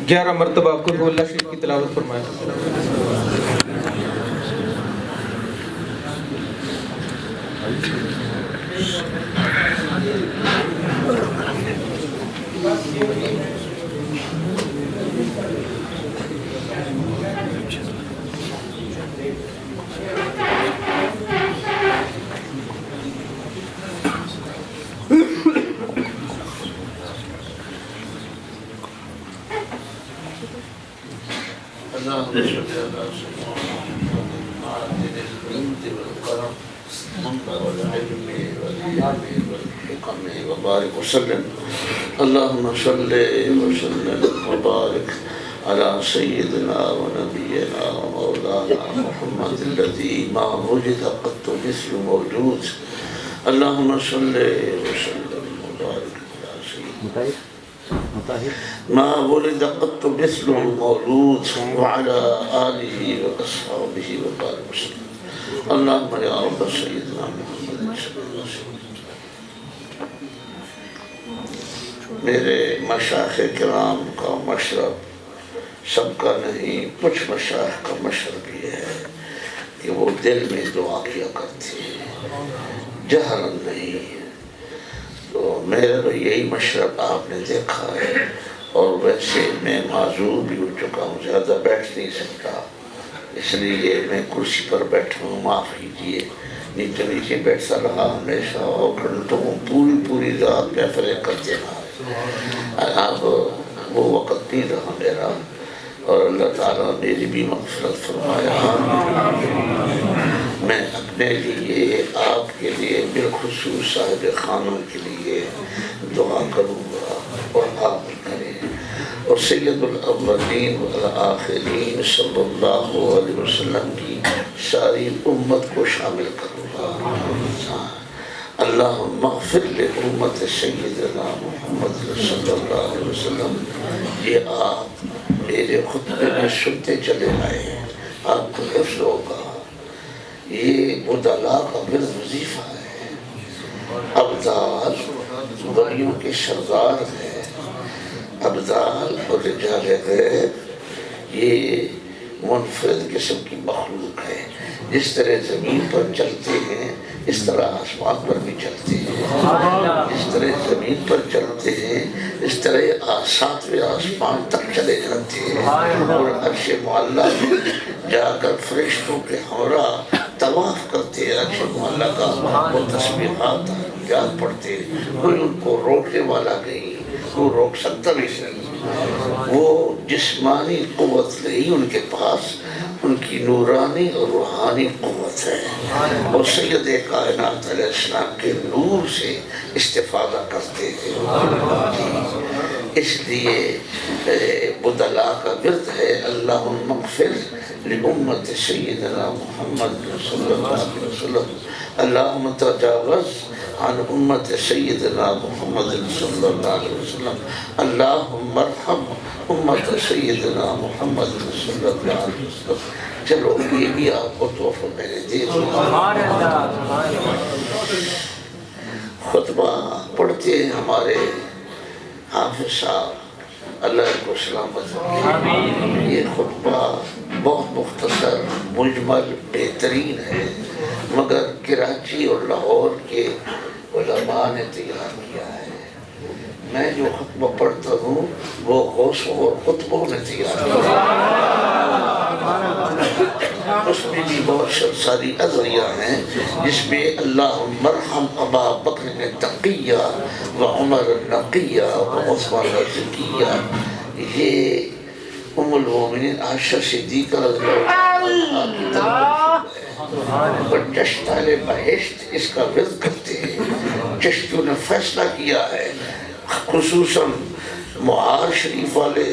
11 مرتبہ قل هو اللہ شریف کی تلاوت فرمائیں. اللهم صل وسلم وبارك على سيدنا ونبينا ومولانا محمد الذي ما وجد قط مثل موجود. اللهم صل وسلم وبارك على سيدنا ما ولد قط مثله مولود وعلى آله وأصحابه وبارك وسلم. اللهم يا رب سيدنا محمد صلی اللہ علیہ وسلم. میرے مشائخ کرام کا مشرب سب کا نہیں، کچھ مشائخ کا مشرب یہ ہے کہ وہ دل میں دعا کیا کرتے ہیں، جہرن نہیں. تو میرا تو یہی مشرب آپ نے دیکھا ہے. اور ویسے میں معذور بھی ہو چکا ہوں، زیادہ بیٹھ نہیں سکتا، اس لیے میں کرسی پر بیٹھا ہوں، معاف کیجیے. نیچے نیچے بیٹھتا رہا ہمیشہ، اور گھنٹوں پوری رات محفلیں کرتے رہا. اب وہ وقت نہیں رہا میرا، اور اللہ تعالیٰ میری بھی مغفرت فرمایا. میں اپنے لیے، آپ کے لیے، بالخصوص صاحب خانوں کے لیے دعا کروں گا، اور آپ کریں. اور سید الاولین والآخرین صلی اللہ علیہ وسلم کی ساری امت کو شامل کروں گا. اللہم اغفر لامت سیدنا محمد صلی اللہ علیہ وسلم. یہ آپ میرے خطبے میں سنتے چلے آئے ہیں، آپ کو حفظ ہوگا. یہ بدلاء کا ورد وظیفہ ہے. ابدال ولیوں کے سردار ہیں. ابدال اور رجال غیب یہ منفرد قسم کی مخلوق ہے. جس طرح زمین پر چلتے ہیں اس طرح آسمان پر بھی چلتے ہیں. جس طرح زمین پر چلتے ہیں اس طرح ساتویں آسمان تک چلے جاتے ہیں، اور عرش معلیٰ میں جا کر فرشتوں کے ہمراہ طواف کرتے ہیں. عرش معلیٰ کا وہ تسبیحات یاد پڑھتے ہیں. کوئی ان کو روکنے والا نہیں، وہ روک سکتا بھی نہیں. وہ جسمانی قوت نہیں ان کے پاس، ان کی نورانی اور روحانی قوت ہے. اور سید کائنات علیہ السلام کے نور سے استفادہ کرتے ہیں. اس لیے بدلاء کا ورد ہے اللہم اغفر لامت سیدنا محمد صلی اللہ علیہ وسلم. اللہم تجاوز عن امت سیدنا محمد صلی اللہ علیہ وسلم. اللہم ارحم امت سیدنا محمد صلی اللہ علیہ وسلم. چلو یہ بھی آپ کو تحفہ میں نے دے دیا. خطبہ پڑھتے ہیں ہمارے حافظ صاحب، اللہ کو سلامت رکھے. یہ خطبہ بہت مختصر، مجمل، بہترین ہے، مگر کراچی اور لاہور کے علماء نے تیار کیا ہے. میں جو خطبہ پڑھتا ہوں وہ غوثوں اور خطبوں نے تیار کیا. اس میں بھی بہت ساری ادعیہ ہیں، جس میں اللہم ارحم ابا بکر تقیہ و عمر نقیہ و عثمان زکیہ. یہ ام المومنین عائشہ صدیقہ رضی اللہ عنہ کی طرف اور چشت اہل بہشت اس کا ورد کرتے ہیں. چشتیوں نے فیصلہ کیا ہے، خصوصاً معار شریف والے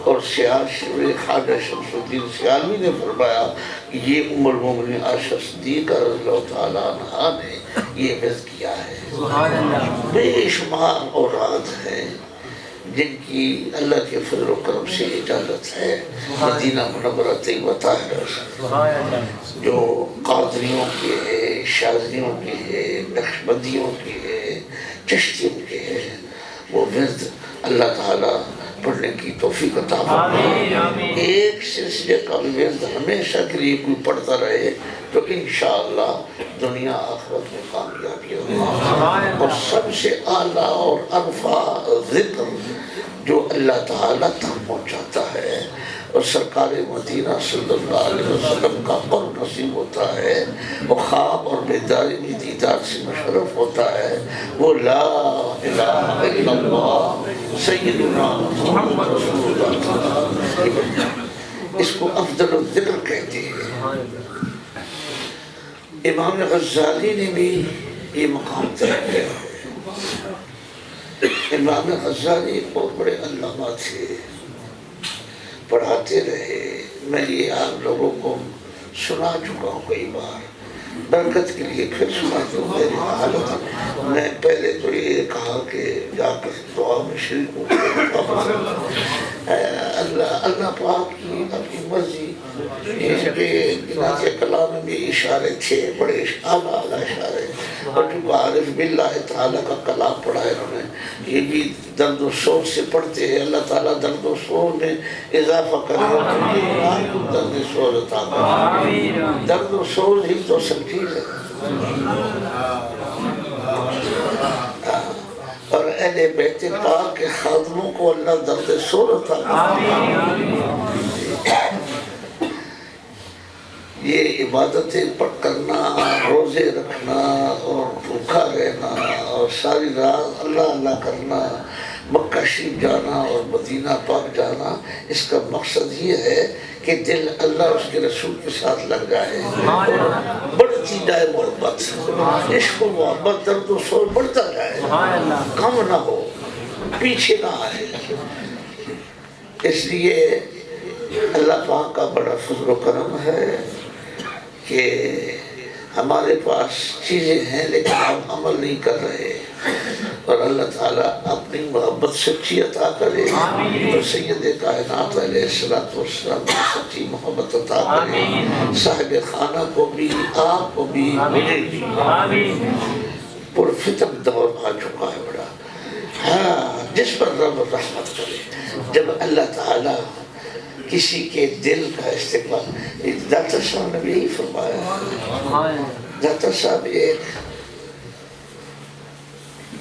اور سیال شریف خواجہ شمس الدین سیالوی نے فرمایا کہ یہ ام المومنین عائشہ صدیقہ رضی اللہ تعالیٰ عنہا نے یہ ورد کیا ہے. بے شمار اوراد ہیں جن کی اللہ کے فضل و کرم سے اجازت ہے. مدینہ منورہ طیبہ طاہرہ جو قادریوں کے ہے، شاذلیوں کے ہے، نقشبندیوں کے ہے، چشتیوں کے ہے، وہ ورد اللہ تعالیٰ پڑھنے کی توفیق عطا فرمائے۔ ایک سلسلے کا ورد ہمیشہ کے لیے کوئی پڑھتا رہے تو انشاءاللہ دنیا آخرت میں کامیابی ہوگی۔ اور سب سے اعلیٰ اور ارفع ذکر جو اللہ تعالیٰ تک پہنچاتا ہے اور سرکار مدینہ صلی اللہ علیہ وسلم کا قرب نصیب ہوتا ہے، وہ خواب اور بیداری میں دیدار سے مشرف ہوتا ہے، وہ لا الہ الا اللہ سیدنا محمد رسول اللہ، اس کو افضل الذکر کہتے ہیں۔ امام غزالی نے بھی یہ مقام طے کیا ہے۔ امام غزالی بہت بڑے علامہ تھے، پڑھاتے رہے۔ میں یہ آپ لوگوں کو سنا چکا ہوں کئی بار، برکت کے لیے پھر سنا دوں۔ میری حالت میں پہلے تو یہ کہا کہ جا کر دعا میں شریک ہوں۔ اللہ پاک کی اپنی مرضی کے نازِ کلام میں اشارے تھے، بڑے اعلیٰ اشارے، اور جو عارف باللہ تعالیٰ کا کلام پڑھا ہے انہوں نے، یہ بھی درد و سوز سے پڑھتے ہیں۔ اللہ تعالیٰ درد و سوز میں اضافہ کرے، درد و سوز عطا کرے۔ درد و سوز ہی تو سب چیز ہے۔ اور اہل بیت پاک کے خادموں کو اللہ درد سوز عطا کرے۔ یہ عبادتیں کرنا، روزے رکھنا اور بھوکا رہنا اور ساری رات اللہ اللہ کرنا، مکہ شریف جانا اور مدینہ پاک جانا، اس کا مقصد یہ ہے کہ دل اللہ اس کے رسول کے ساتھ لگ جائے اور بڑھتی جائے محبت، عشق و محبت، درد و سوز بڑھتا جائے، کم نہ ہو، پیچھے نہ آئے۔ اس لیے اللہ پاک کا بڑا فضل و کرم ہے کہ ہمارے پاس چیزیں ہیں لیکن ہم عمل نہیں کر رہے، اور اللہ تعالیٰ اپنی محبت سچی عطا کرے اور سید کائنات علیہ السلام کی سچی محبت عطا کرے، صاحب خانہ کو بھی، آپ کو بھی، مجھے بھی۔ پرفتن دور آ چکا ہے بڑا، ہاں، جس پر رب رحمت کرے۔ جب اللہ تعالیٰ کسی کے دل کا استقبال، ڈاکٹر صاحب نے بھی یہی فرمایا۔ ڈاکٹر صاحب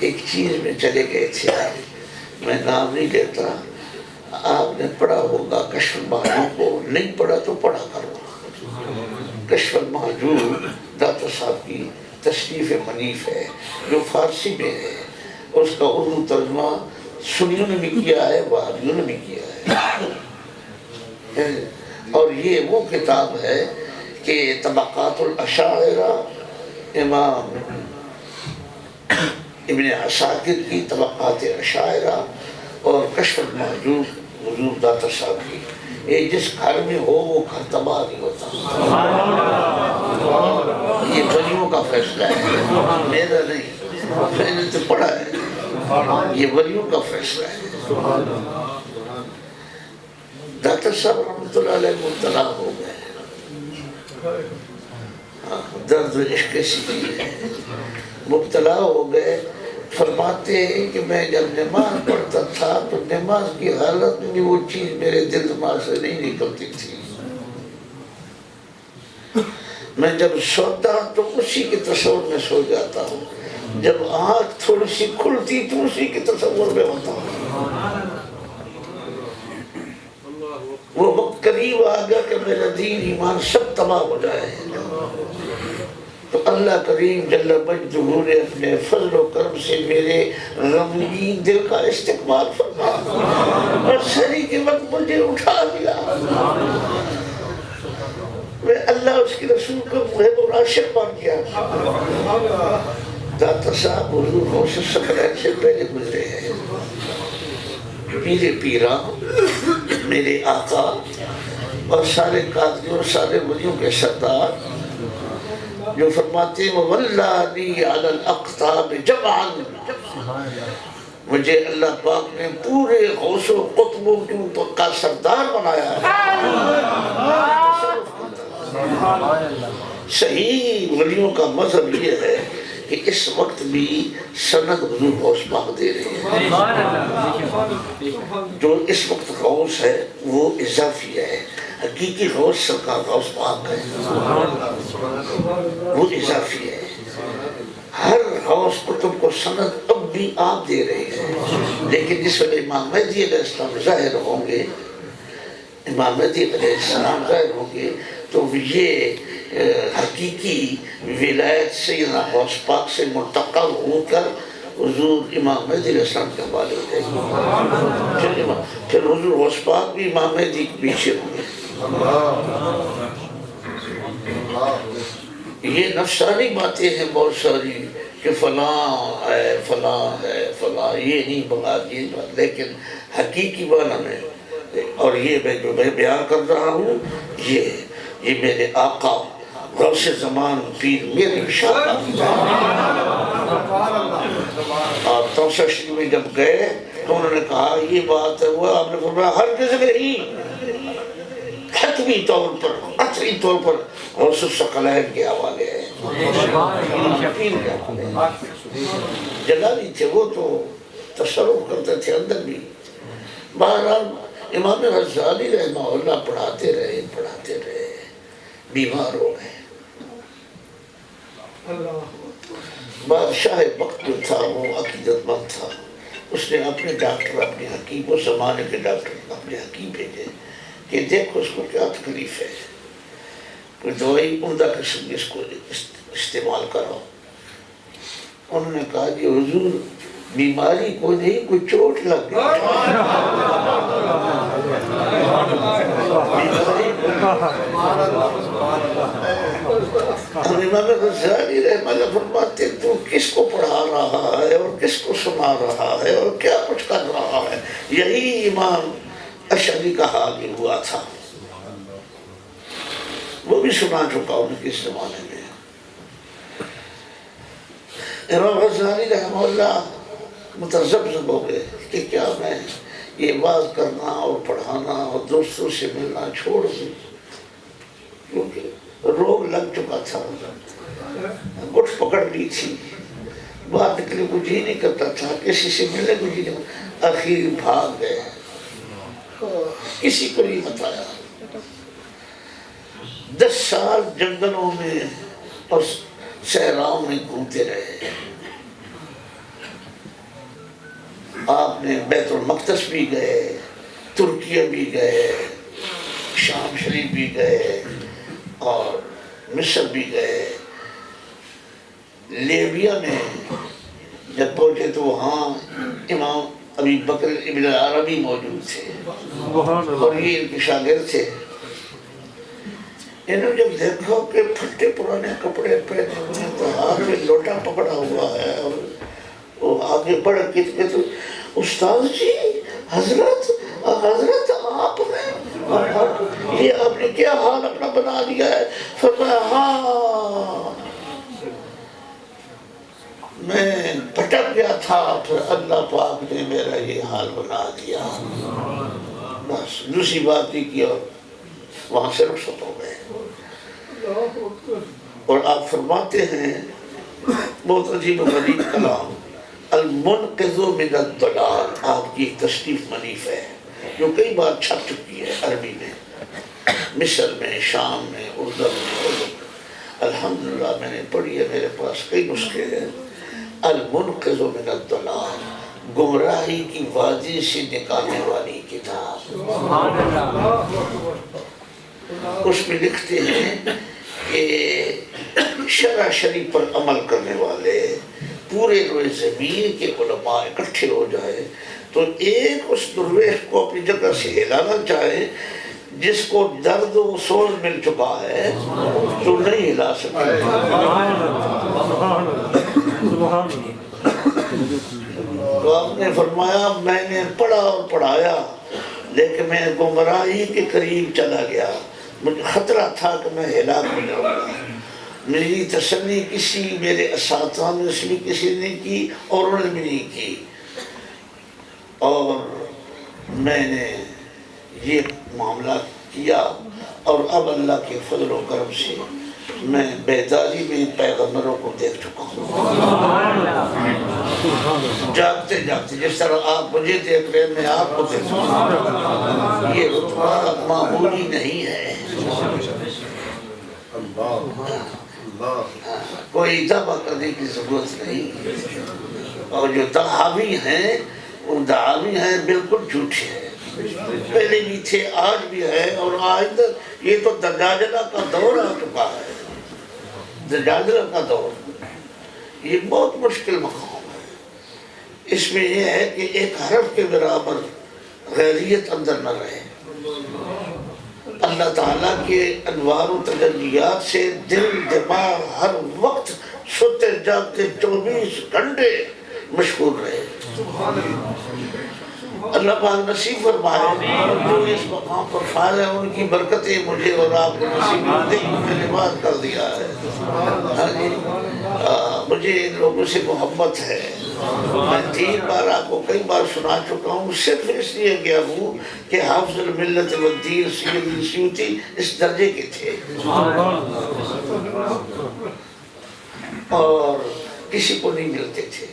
ایک چیز میں چلے گئے تھے، میں نام نہیں لیتا، آپ نے پڑھا ہوگا کشف المحجوب کو، نہیں پڑھا تو پڑھا کرو۔ کشف المحجوب ڈاکٹر صاحب کی تصنیف منیف ہے جو فارسی میں ہے، اس کا اردو ترجمہ سنیوں نے بھی کیا ہے، وہابیوں نے بھی کیا ہے۔ اور یہ وہ کتاب ہے کہ طبقات الاشاعرہ، امام ابن عساکر کی طبقات اشاعرہ اور کشف المحجوب حضور داتا صاحب کی، یہ جس گھر میں ہو وہ گھر تباہ نہیں ہوتا۔ یہ ولیوں کا فیصلہ ہے، میرا نہیں، میں نے تو پڑھا ہے، یہ ولیوں کا فیصلہ ہے۔ ڈاکٹر صاحب رحمۃ اللہ علیہ مبتلا ہو گئے، درد و عشق سی ہے، مبتلا ہو گئے۔ فرماتے ہیں کہ میں جب نماز پڑھتا تھا تو نماز کی حالت میں وہ چیز میرے دل دماغ سے نہیں نکلتی تھی، میں جب سوتا تو اسی کے تصور میں سو جاتا ہوں، جب آنکھ تھوڑی سی کھلتی تو اسی کے تصور میں ہوتا ہوں۔ وہ وقت قریب آ گیا کہ میرا دین ایمان سب تباہ ہو جائے، تو اللہ کریم جل مجدہ نے اپنے فضل و کرم سے میرے غمگین دل کا استقبال فرمایا اور سحری کے وقت مجھے اٹھا دیا۔ میں اللہ اس کے رسول کا محب اور عاشق بن گیا۔ داتا صاحب حضور غوث الثقلین سے پہلے گزرے ہیں، میرے پیران، میرے آقا اور سارے قادریوں، سارے ولیوں کے سردار، جو فرماتے ہیں وَوَلَّانِي عَلَى الْأَقْطَابِ جَمْعًا، مجھے اللہ پاک نے پورے غوث و قطبوں کا سردار بنایا ہے۔ صحیح ولیوں کا مذہب یہ ہے کہ اس وقت بھی سند حضور غوث پاک دے رہے ہیں. جو اس وقت غوث ہے وہ اضافی ہے، حقیقی غوث سرکار غوث پاک ہے، وہ اضافی ہے. ہر غوث قطب کو سند اب بھی آپ دے رہے ہیں، لیکن جس وقت امام مہدی علیہ السلام ظاہر ہوں گے، امام مہدی علیہ السلام ظاہر ہوں گے تو یہ حقیقی ولایت سیدنا غوث پاک سے منتقل ہو کر حضور امام مہدی علیہ السلام کے حوالے ہو جائے گی. پھر حضور غوث پاک بھی امام مہدی کے پیچھے ہوں گے. یہ نفسانی باتیں ہیں بہت ساری کہ فلاں ہے فلاں ہے فلاں، یہ نہیں بات یہ بات، لیکن حقیقی معنی میں اور یہ میں جو میں بیان کر رہا ہوں یہ میرے آقا غوث زمان پیر میرے ارشاد. آپ توسہ شریف میں جب گئے تو انہوں نے کہا یہ بات ہے وہ، آپ نے فرمایا ہرگز نہیں، حتمی طور پر قطعی طور پر غوث الثقلین کے حوالے ہے، پیر کے حوالے ہے. جلالی تھے وہ تو تصرف کرتے تھے اندر بھی. بہرحال امام غزالی رحمہ اللہ پڑھاتے رہے بیمار ہو گئے. بادشاہ وقت جو تھا وہ عقیدت مند تھا، اس نے اپنے ڈاکٹر اپنے حکیم، اس زمانے کے ڈاکٹر اپنے حکیم بھیجے کہ دیکھو اس کو کیا تکلیف ہے، کوئی دوائی عمدہ قسم کی اس کو استعمال کرو. انہوں نے کہا کہ حضور بیماری کو نہیں، کوئی چوٹ لگ گئی. امام غزالی رحمہ اللہ فرماتے تو کس کو پڑھا رہا ہے اور کس کو سنا رہا ہے اور کیا کچھ کر رہا ہے. یہی امام اشعری کا حال بھی ہوا تھا، وہ بھی سنا چکا ہوں کس زمانے میں. امام غزالی رحمہ اللہ متذبذب ہو گئے کہ کیا میں یہ بات کرنا اور پڑھانا اور دوستوں سے ملنا چھوڑ دوں، کیونکہ روگ لگ چکا تھا، گٹھ پکڑ لی تھی، بات نکلے کو جی نہیں کرتا تھا، کسی سے ملنے کو جی نہیں. آخر بھاگ گئے، کسی کو نہیں بتایا. 10 سال جنگلوں میں اور صحراؤں میں گھومتے رہے. آپ نے بیت المقدس بھی گئے، ترکیہ بھی گئے، شام شریف بھی گئے اور مصر بھی گئے. لیبیا میں جب پہنچے تو وہاں امام ابی بکر ابن عربی موجود تھے اور یہ ان کے شاگرد تھے. انہوں نے جب دیکھا کہ پھٹے پرانے کپڑے پہنے ہوئے تو ہاتھ میں لوٹا پکڑا ہوا ہے اور وہ آگے بڑھ کے تو استاد جی حضرت آپ ہیں، یہ آپ نے کیا حال اپنا بنا لیا ہے. فرمایا ہاں میں بھٹک گیا تھا، پھر اللہ پاک نے میرا یہ حال بنا دیا. بس دوسری بات نہیں کی اور وہاں سے رخصت ہو گئے. اور آپ فرماتے ہیں بہت عجیب و غریب کلام، المنقذ من الضلال، آپ کی ایک تصنیف منیف ہے جو کئی بار چھپ چکی ہے عربی میں، مصر میں، شام میں، اردو میں. الحمدللہ میں نے پڑھی ہے، میرے پاس کئی نسخے ہیں. المنقذ من الضلال، گمراہی کی وادی سے نکالنے والی کتاب. اس میں لکھتے ہیں کہ شرع شریف پر عمل کرنے والے پورے روئے زمین کے علماء اکٹھے ہو جائے تو ایک اس درویش کو اپنی جگہ سے ہلانا چاہے جس کو درد و سوز مل چکا ہے تو نہیں ہلا سکتے. تو آپ نے فرمایا میں نے پڑھا اور پڑھایا لیکن میں گمراہی کے قریب چلا گیا، مجھے خطرہ تھا کہ میں ہلاک ہو جاؤں گا. میری تسلی کسی میرے اساتذہ نے اس لیے کسی نے نہیں کی اور انہوں نے بھی نہیں کی، اور میں نے یہ معاملہ کیا اور اب اللہ کے فضل و کرم سے میں بیداری میں پیغمبروں کو دیکھ چکا ہوں، جاگتے جاگتے، جس طرح آپ مجھے دیکھ رہے ہیں میں آپ کو دیکھ رہا ہوں۔ یہ رتبہ معمولی نہیں ہے، کوئی دعویٰ کرنے کی ضرورت نہیں، اور جو دعاوی ہیں وہ دعاوی ہیں بالکل جھوٹے ہیں، پہلے بھی تھے آج بھی ہے اور آئندہ۔ یہ تو دجاجلہ کا دور آ چکا ہے، دجاجلہ کا دور، یہ بہت مشکل مقام ہے۔ اس میں یہ ہے کہ ایک حرف کے برابر غیریت اندر نہ رہے۔ اللہ تعالیٰ کے انوار و تجلیات سے دل دماغ ہر وقت سوتے جاگتے 24 گھنٹے مشغول رہے۔ اللہ پاک نصیب فرمائے جو اس مقام پر فائز ہے، ان کی برکتیں مجھے اور آپ کو نصیب میں لباس کر دیا ہے۔ مجھے ان لوگوں سے محبت ہے، میں 3 بار آپ کو کئی بار سنا چکا ہوں، صرف اس لیے گیا ہوں کہ حافظ الملت والدین سیدی سیوطی اس درجے کے تھے اور کسی کو نہیں ملتے تھے۔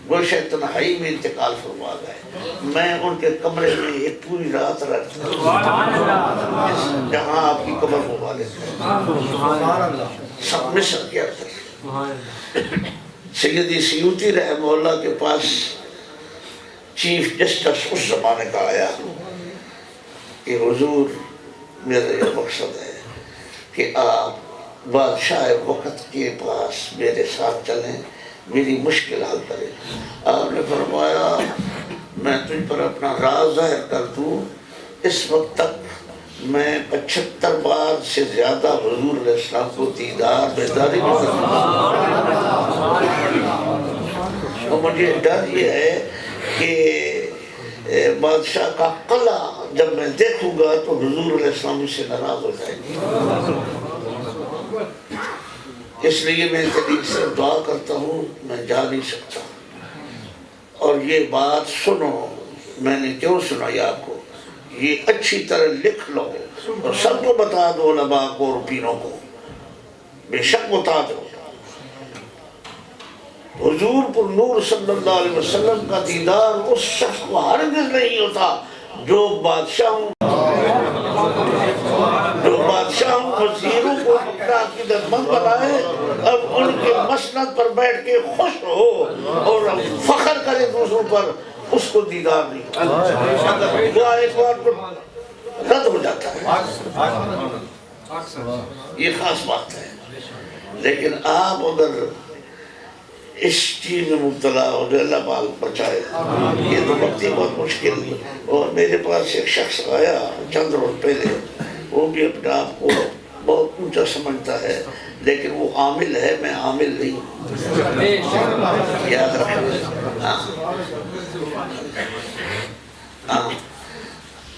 وہ شاید تنہائی میں انتقال فرما گئے، میں ان کے کمرے میں ایک پوری رات رکھتا جہاں آپ کی قبر مبارک ہے، سب مصر کے اندر۔ سیدی سیوطی رحمہ اللہ کے پاس چیف جسٹس اس زمانے کا آیا کہ حضور میرا یہ مقصد ہے کہ آپ بادشاہ وقت کے پاس میرے ساتھ چلیں، میری مشکل حل کریں۔ آپ نے فرمایا میں تجھ پر اپنا راز ظاہر کر دوں، اس وقت تک میں 75 بار سے زیادہ حضور علیہ السلام کو دیدار بیداری میں کرتا ہوں، اور مجھے ڈر یہ ہے کہ بادشاہ کا قلعہ جب میں دیکھوں گا تو حضور علیہ السلام سے ناراض ہو جائے گی، اس لیے میں تیری سے دعا کرتا ہوں، میں جا نہیں سکتا۔ اور یہ بات سنو، میں نے کیوں سنائی آپ کو، یہ اچھی طرح لکھ لو اور سب کو بتا دو، علماء کو اور پینوں کو بے شک بتا دو، حضور پر نور صلی اللہ علیہ وسلم کا دیدار اس شخص کو ہرگز نہیں ہوتا جو بادشاہوں وزیروں کو اپنا عقیدت مند بنائے، اب ان کے مسند پر بیٹھ کے خوش ہو اور فخر کرے دوسروں پر، اس کو دیدار نہیں ہوتا، وہ ایک بار پر رد ہو جاتا ہے۔ یہ خاص بات ہے، لیکن آپ اگر اس چیز میں مبتلا ہو جو اللہ پاک بچائے، یہ تو وقتی بہت مشکل ہے۔ اور میرے پاس ایک شخص آیا چند روز پہلے، وہ بھی اپنے آپ کو بہت اونچا سمجھتا ہے، لیکن وہ عامل ہے، میں عامل نہیں ہوں، یاد رکھیں۔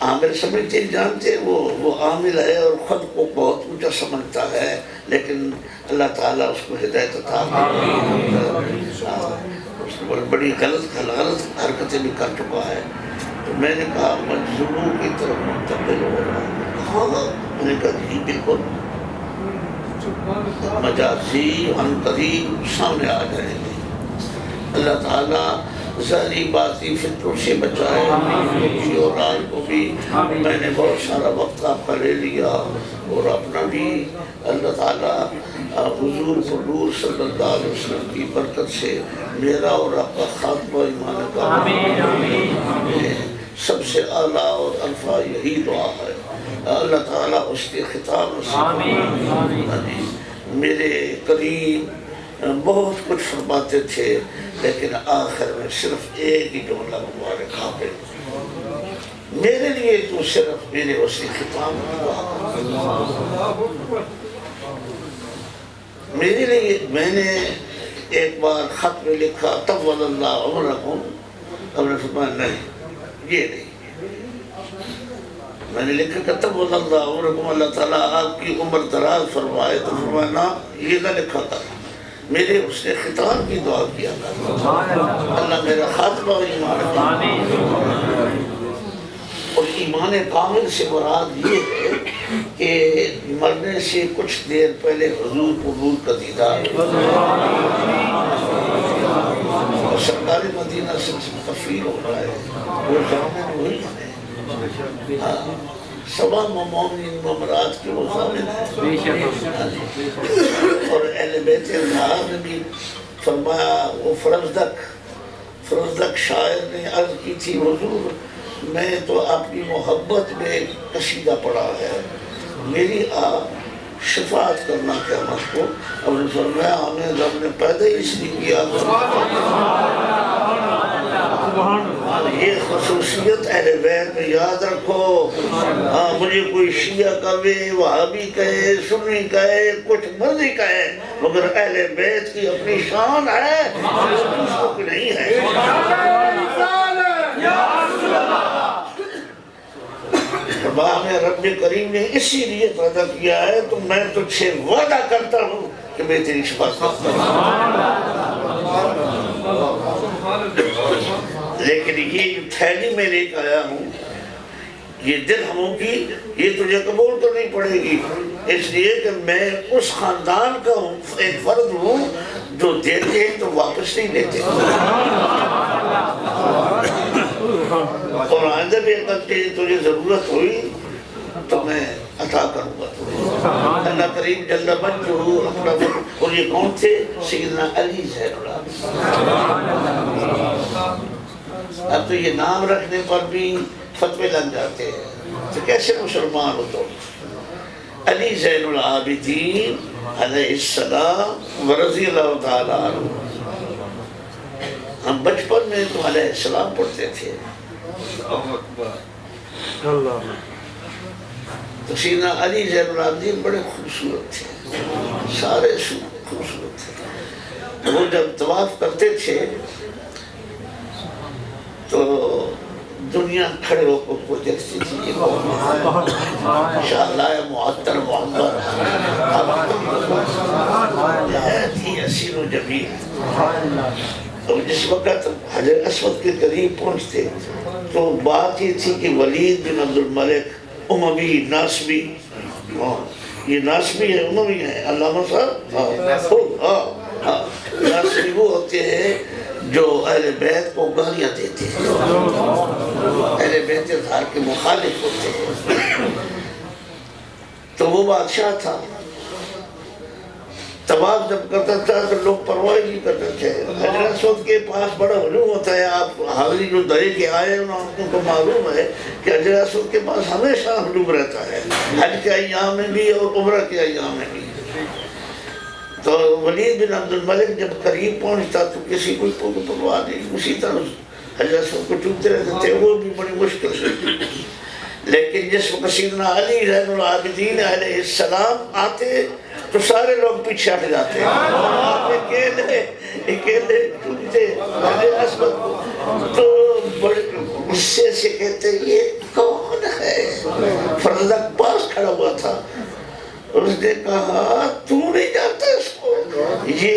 عامل سمجھتے جانتے، وہ عامل ہے اور خود کو بہت اونچا سمجھتا ہے، لیکن اللہ تعالیٰ اس کو ہدایت عطا بڑی غلط حرکتیں بھی کر چکا ہے۔ تو میں نے کہا مجذوبوں کی طرف منتقل ہو رہا ہے، میں نے کہا جی بالکل، مجازی عن قریب سامنے آ جائیں گے۔ اللہ تعالیٰ ظاہری باطنی فتنوں سے بچائے، مجھے اور آج کو بھی۔ میں نے بہت سارا وقت آپ کا لے لیا اور اپنا بھی۔ اللہ تعالیٰ حضور حضور صلی اللہ علیہ وسلم کی برکت سے میرا اور آپ کا خاتمہ ایمان کا سب سے اعلیٰ اور الفا یہی دعا ہے۔ اللہ تعالیٰ اس کے خطاب نصیب۔ میرے قریب بہت کچھ فرماتے تھے، لیکن آخر میں صرف ایک ہی جملہ مبارک حافظ، میرے لیے تو صرف میرے اسی خطاب دعا میرے لیے۔ میں نے ایک بار خط میں لکھا طول اللہ عمرکم، ہم نے فرمایا نہیں، یہ نہیں، میں نے لکھا کہ طول اللہ عمرکم، اللہ تعالیٰ آپ کی عمر دراز فرمائے، تو فرمایا نا یہ نہ لکھا تھا، میرے اس نے خطاب کی دعا کیا تھا، اللہ میرا خاتمہ ایمان کامل۔ اور ایمان کامل سے مراد یہ ہے کہ مرنے سے کچھ دیر پہلے حضور قبول کا دیدار اور سرکار مدینہ سے تفریح ہو رہا ہے، وہ ضامن وہی ہے، سبا مومنین ممرات کے وہ ضامن ہے۔ اور اہل بیت اطہار نے بھی فرمایا، وہ فرزدق شاعر نے عرض کی تھی، حضور میں تو اپنی محبت میں ایک قصیدہ پڑھا ہے، میری آپ شفاعت کرنا قیامت کو۔ اب نے فرمایا ہمیں رب نے پیدا ہی اس لیے کیا، یہ خصوصیت اہل بیت میں یاد رکھو۔ مجھے کوئی شیعہ کہے، وہابی کہے، سنی کہے، کچھ مرضی کہے، مگر اہل بیت کی اپنی شان ہے، دوسروں کی نہیں ہے۔ ہمیں رب کریم نے اسی لیے پیدا کیا ہے، تو میں تجھ سے وعدہ کرتا ہوں کہ میں تیری شفاعت کرتا ہوں۔ لیکن یہ تھیلی میں لے کر آیا ہوں، یہ درہموں کی، یہ تجھے قبول کرنی پڑے گی، اس لیے کہ میں اس خاندان کا ایک فرد ہوں جو دیتے ہیں تو واپس نہیں لیتے، اور آئندہ بھی اگر تجھے ضرورت ہوئی تو میں عطا کروں گا تمہیں۔ اللہ کریم جل مجدہ اپنا، اور یہ کون تھے؟ سیدنا علی زین العابدین۔ اب تو یہ نام رکھنے پر بھی فتوے لگ جاتے ہیں، تو کیسے مسلمان ہو تم؟ علی زین العابدین علیہ السلام ورضی اللہ تعالیٰ عنہ۔ ہم بچپن میں تو علیہ السلام پڑھتے تھے، تو سیدنا علی زین العابدین بڑے خوبصورت تھے، سارے خوبصورت تھے۔ وہ جب طواف کرتے تھے تو دنیا کھڑے ہو کو دیکھتی تھی، یہ انشاءاللہ معطر محمد تھی حسین و جمیل۔ تو جس وقت حجر اسود کے قریب پہنچتے تو بات یہ تھی کہ ولید بن عبد الملک اموی ناسبی، یہ ناسبی ہے اموی ہے، علامہ صاحب ناسبی وہ ہوتے ہیں جو اہل بیت کو گالیاں دیتے ہیں، اہل بیت اطہار کے مخالف ہوتے ہیں۔ تو وہ بادشاہ تھا، طواف جب کرتا تھا تو لوگ پرواہ نہیں کرتے تھے۔ حجر اسود کے پاس بڑا ہجوم ہوتا ہے، آپ حاضری جو دہے کے آئے ان کو معلوم ہے کہ حجر اسود کے پاس ہمیشہ ہجوم رہتا ہے، حج کے ایام میں بھی اور عمرہ کے ایام میں بھی۔ تو ولید بن عبد الملک جب قریب پہنچتا تو کسی کو پرواہ نہیں، اسی طرح حجر اسود کو چومتے رہتے تھے، وہ بھی بڑی مشکل سے۔ لیکن جس وقت سیدنا علی زین العابدین علیہ السلام آتے تو سارے لوگ پیچھے ہٹ جاتے، اکیلے چومتے حجر اسود کو، تو بڑے غصے سے کہتے یہ کون ہے؟ فرزدق پاس کھڑا ہوا تھا، اس نے کہا تو نہیں جانتا اس کو؟ یہ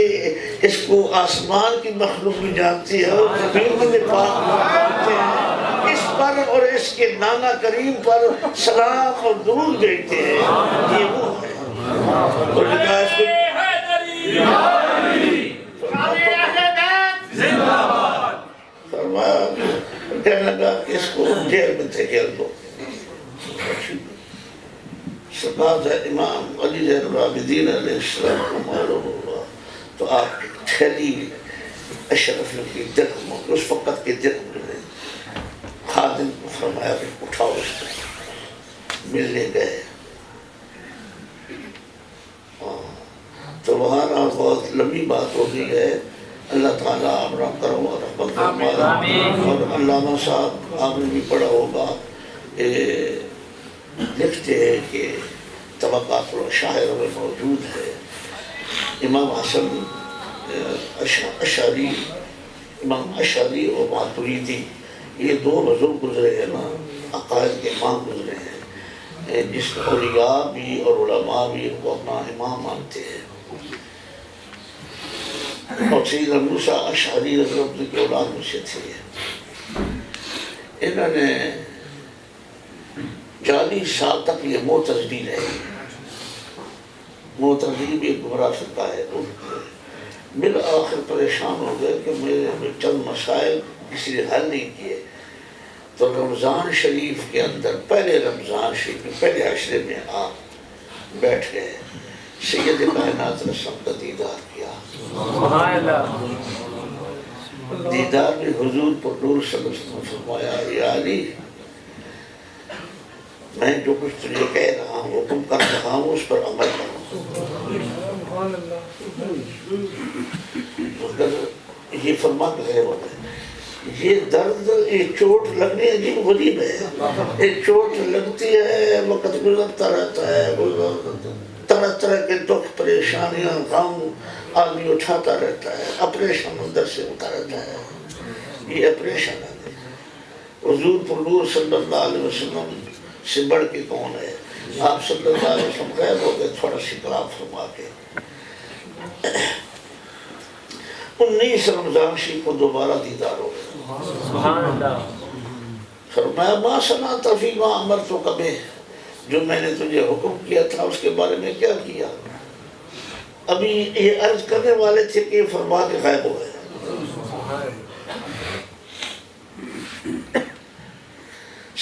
اس کو آسمان کی مخلوق بھی جانتی ہے اور زمین میں پاک جانتے ہیں، اس پر اور اس کے نانا کریم پر سلام اور درود بھیجتے ہیں، یہ وہ ہے۔ اور کہا اس کو فرمایا، کہنے لگا کہ اس کو جیل میں دھکیل دو۔ سرکار امام علی زین العابدین علیہ السلام کو معلوم ہوا تو آپ کی تھیلی اشرف کی درہم، اس وقت کے درہم نے خادم کو فرمایا کہ اٹھاؤ اس کو، ملنے گئے۔ تو وہاں بہت لمبی بات ہو گئی ہے، اللہ تعالیٰ عمرہ کرو اور رحمت فرمائے۔ اور علامہ صاحب آپ نے بھی پڑھا ہوگا، لکھتے ہیں کہ طبقات الاشاعرہ میں موجود ہے، امام حسن اشعری، امام اشعری اور ماتریدی، یہ دو بزرگ گزرے ہیں نا، عقائد کے امام گزرے ہیں، جس اولیاء بھی اور علماء بھی ان کو اپنا امام مانتے ہیں۔ اور سیدنا موسیٰ اشعری رضی اللہ عنہ کی اولاد میں سے تھے۔ انہوں نے 40 سال تک یہ معتزلی رہے. معتزلی بھی ایک گمراہ فرقہ ہے. بالآخر پریشان ہو گئے کہ میرے چند مسائل کسی نے حل نہیں کیے. تو رمضان شریف کے اندر پہلے رمضان شریف کے پہلے عشرے میں آپ بیٹھ گئے. سید کائنات علیہ السلام کا دیدار کیا. دیدار میں حضور پر نور صلی اللہ علیہ وسلم نے فرمایا یا علی میں جو کچھ تجھے کہہ رہا ہوں حکم کر رہا ہوں اس پر عمل کروں. یہ فرما کے گئے ہوئے یہ درد یہ چوٹ لگنے عجیب غریب ہے. یہ چوٹ لگتی ہے وقت گزرتا رہتا ہے. طرح طرح کے دکھ پریشانیاں غم آدمی اٹھاتا رہتا ہے. اپریشن اندر سے ہوتا رہتا ہے. یہ اپریشن ہے. حضور پر نور صلی اللہ علیہ وسلم سے بڑھ کے کون ہے. آپ صلی اللہ علیہ وسلم غائب ہو گئے تھوڑا سی کلام فرما کے. 19 رمضان شریف کو دوبارہ دیدار ہو گیا. فرمایا ما صنعت فیما امرتک بہ جو میں نے تجھے حکم کیا تھا اس کے بارے میں کیا کیا. ابھی یہ عرض کرنے والے تھے کہ فرما کے غائب ہو گئے.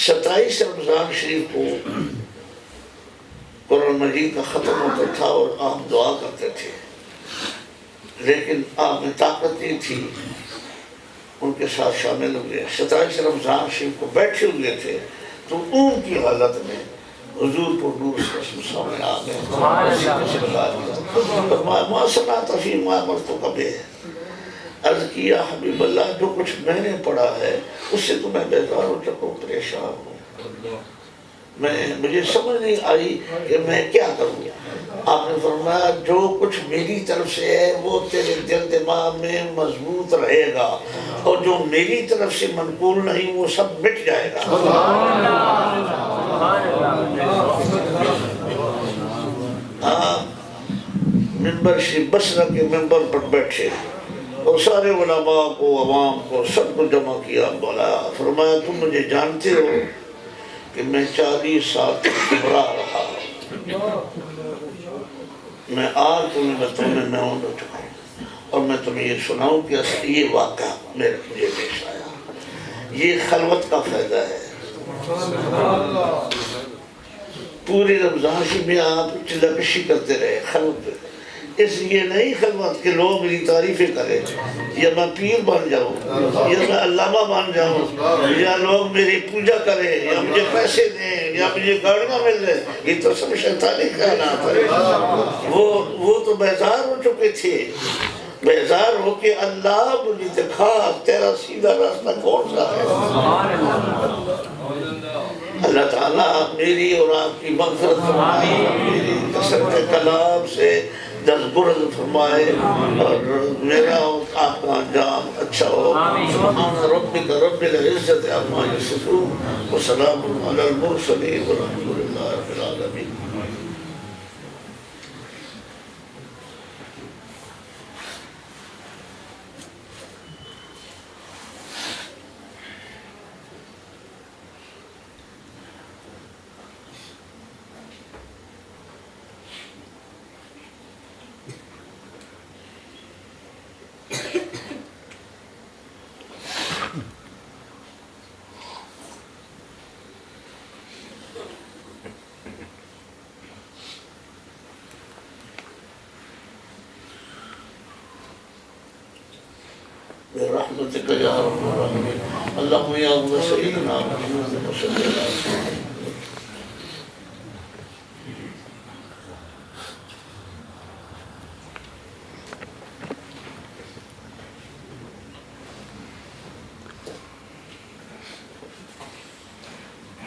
27 رمضان شریف کو قرآن مجید کا ختم ہوتا تھا اور آپ دعا کرتے تھے لیکن آپ میں طاقت نہیں تھی. ان کے ساتھ شامل ہوئے. 27 رمضان شریف کو بیٹھے ہوئے تھے تو اون کی حالت میں حضور پر نور سامنے آ گئے. ما صنعت فیما امرتک بہ عرض کیا حبیب اللہ جو کچھ میں نے پڑھا ہے اس سے تو میں بیزار ہو چکا ہوں پریشان ہوں. مجھے سمجھ نہیں آئی کہ میں کیا کروں. آپ نے فرمایا جو کچھ میری طرف سے ہے وہ تیرے دل دماغ میں مضبوط رہے گا اور جو میری طرف سے منقول نہیں وہ سب مٹ جائے گا. منبر شریف بصرہ کے منبر پر بیٹھے اور سارے علماء کو عوام کو سب کو جمع کیا. بولا فرمایا تم مجھے جانتے ہو کہ میں 40 سال تک گمراہ رہا. میں آج تمہیں بتاؤں میں نون ہو چکا ہوں اور میں تمہیں یہ سناؤں کہ یہ واقعہ مجھے پیش آیا. یہ خلوت کا فائدہ ہے. پوری رمضان شریف میں آپ چلہ کشی کرتے رہے خلوت پہ. اس لیے نہیں خلوت کہ لوگ میری تعریفیں کریں یا میں پیر بن جاؤں یا میں علامہ بن جاؤں یا لوگ میری پوجا کریں یا مجھے پیسے دیں یا مجھے گاڑیاں مل جائیں. یہ تو سب شیطانی خیالات ہے. وہ تو بیزار ہو چکے تھے. بیزار ہو کہ اللہ مجھے دکھا تیرا سیدھا راستہ کون سا ہے. اللہ تعالیٰ میری اور آپ کی مغفرت فرمائے. میری کثرت کلام سے دستبرد فرمائے اور میرا اور آپ کا انجام اچھا ہو. سبحان ربک رب العزت عما یصفون وسلام علی المرسلین والحمد للہ رب العالمین. برحمتك يا رب العالمين. اللهم يا ابو سيدنا محمد صلى الله عليه وسلم.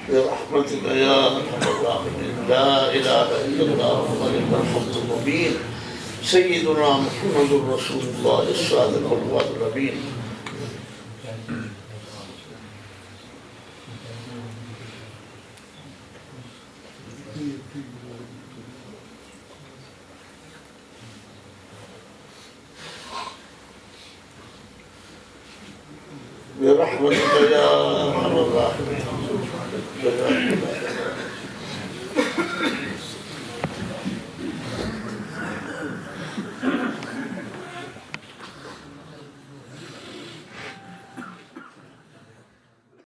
برحمتك يا ارحم الراحمين. لا اله الا الله الملك الحق المبين سيدنا محمد رسول الله الصادق الوعد الامين. برحمتك يا ارحم الراحمين.